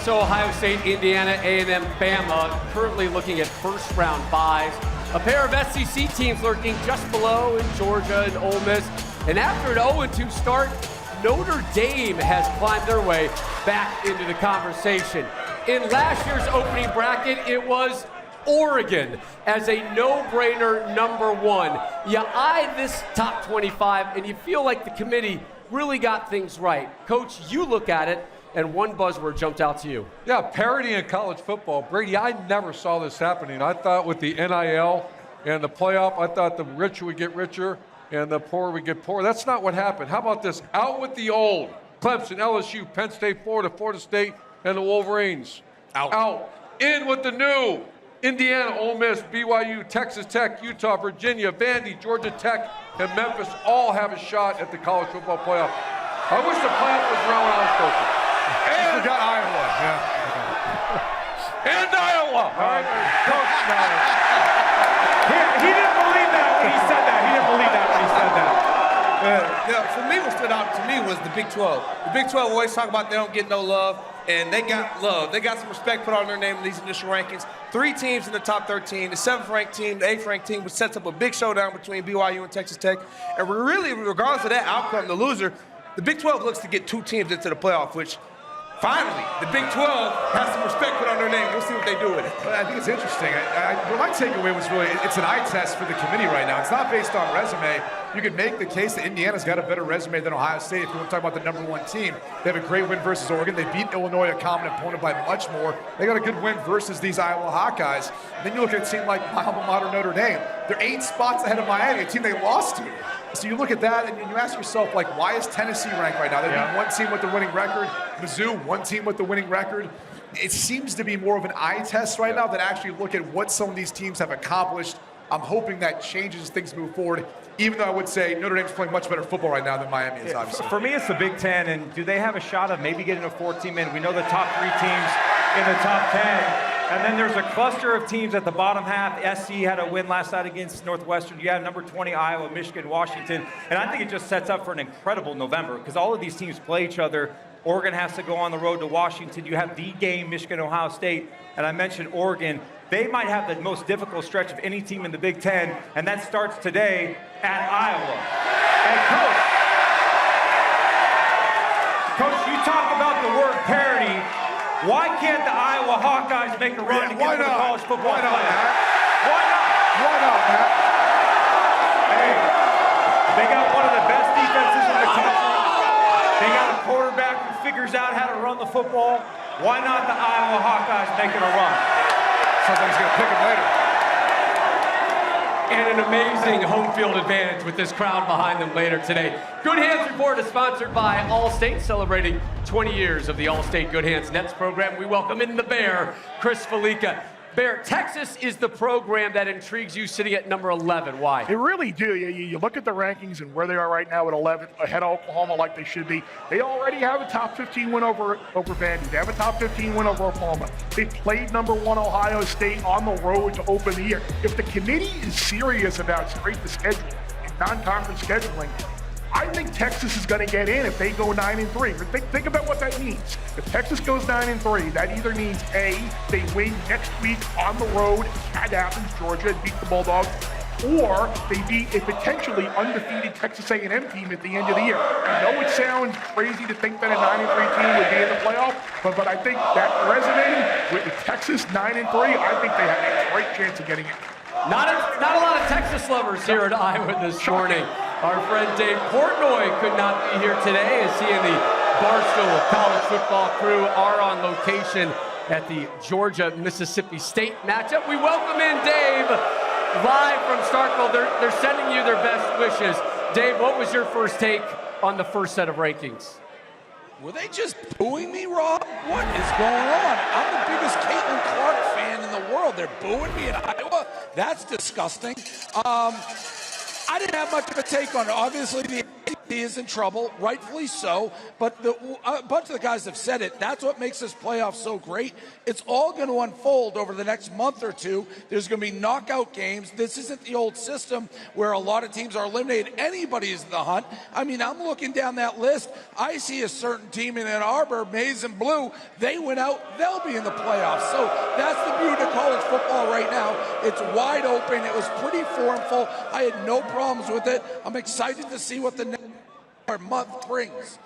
So Ohio State, Indiana, A&M, Bama currently looking at first-round buys. A pair of SEC teams lurking just below in Georgia and Ole Miss. And after an 0-2 start, Notre Dame has climbed their way back into the conversation. In last year's opening bracket, it was Oregon as a no-brainer #1. You eye this top 25 and you feel like the committee really got things right. Coach, you look at it and one buzzword jumped out to you. Yeah, parity in college football. Brady, I never saw this happening. I thought with the NIL and the playoff, I thought the rich would get richer and the poor would get poorer. That's not what happened. How about this? Out with the old. Clemson, LSU, Penn State, Florida State, and the Wolverines. Out. In with the new. Indiana, Ole Miss, BYU, Texas Tech, Utah, Virginia, Vandy, Georgia Tech, and Memphis all have a shot at the college football playoff. I wish the playoff was around when I was coaching. And we got Iowa. Yeah. And Iowa. All right. Coach, he didn't believe that when he said that. He didn't believe that when he said that. For me, what stood out to me was the Big 12. The Big 12 always talk about they don't get no love, and they got love. They got some respect put on their name in these initial rankings. 3 teams in the top 13, the 7th ranked team, the 8th ranked team, which sets up a big showdown between BYU and Texas Tech. And really, regardless of that outcome, the loser, the Big 12 looks to get 2 teams into the playoff, which finally, the Big 12 has some respect put on their name. We'll see what they do with it. Well, I think it's interesting. My takeaway was really, it's an eye test for the committee right now. It's not based on resume. You could make the case that Indiana's got a better resume than Ohio State if you want to talk about the #1 team. They have a great win versus Oregon. They beat Illinois, a common opponent, by much more. They got a good win versus these Iowa Hawkeyes. And then you look at a team like my alma mater, Notre Dame. They're 8 spots ahead of Miami, a team they lost to. So you look at that and you ask yourself, like, why is Tennessee ranked right now? They beat 1 team with the winning record. Mizzou, 1 team with the winning record. It seems to be more of an eye test right now than actually look at what some of these teams have accomplished. I'm hoping that changes as things move forward, even though I would say Notre Dame's playing much better football right now than Miami is, obviously. For me, it's the Big Ten, and do they have a shot of maybe getting a 4-team in? We know the top 3 teams in the top 10. And then there's a cluster of teams at the bottom half. SC had a win last night against Northwestern. You have number 20, Iowa, Michigan, Washington. And I think it just sets up for an incredible November because all of these teams play each other. Oregon has to go on the road to Washington. You have the game, Michigan, Ohio State. And I mentioned Oregon. They might have the most difficult stretch of any team in the Big Ten, and that starts today at Iowa. And Coach, you talk about the word parity. Why can't the Iowa Hawkeyes make a run to get to the college football playoff? Why not? Why not, Matt? Hey, they got one of the best defenses in the country. They got a quarterback who figures out how to run the football. Why not the Iowa Hawkeyes making a run? Somebody's going to pick him later. And an amazing home field advantage with this crowd behind them later today. Good Hands Report is sponsored by Allstate, celebrating 20 years of the Allstate Good Hands Nets program. We welcome in the Bear, Chris Felica. Bear, Texas is the program that intrigues you sitting at number 11. Why? They really do. You look at the rankings and where they are right now at 11, ahead of Oklahoma like they should be. They already have a top 15 win over Vandy. They have a top 15 win over Oklahoma. They played number 1 Ohio State on the road to open the year. If the committee is serious about straight to schedule and non-conference scheduling, I think Texas is going to get in if they go 9-3. Think about what that means. If Texas goes 9-3, that either means A, they win next week on the road at Athens, Georgia, and beat the Bulldogs, or they beat a potentially undefeated Texas A&M team at the end of the year. I know it sounds crazy to think that a 9-3 team would be in the playoff, but I think that resonating with Texas 9-3, I think they have a great chance of getting in. Not a lot of Texas lovers here at Iowa this morning. Our friend Dave Portnoy could not be here today as he and the Barstool College football crew are on location at the Georgia-Mississippi State matchup. We welcome in Dave live from Starkville. They're sending you their best wishes. Dave, what was your first take on the first set of rankings? Were they just booing me, Rob? What is going on? I'm the biggest Caitlin Clark fan in the world. They're booing me in Iowa? That's disgusting. I didn't have much of a take on it. Obviously, the is in trouble, rightfully so, but a bunch of the guys have said it. That's what makes this playoff so great. It's all going to unfold over the next month or two. There's going to be knockout games. This isn't the old system where a lot of teams are eliminated. Anybody's in the hunt. I mean, I'm looking down that list. I see a certain team in Ann Arbor, maize and blue. They went out. They'll be in the playoffs. So that's the beauty of college football right now. It's wide open. It was pretty formful. I had no problems with it. I'm excited to see what the next month brings.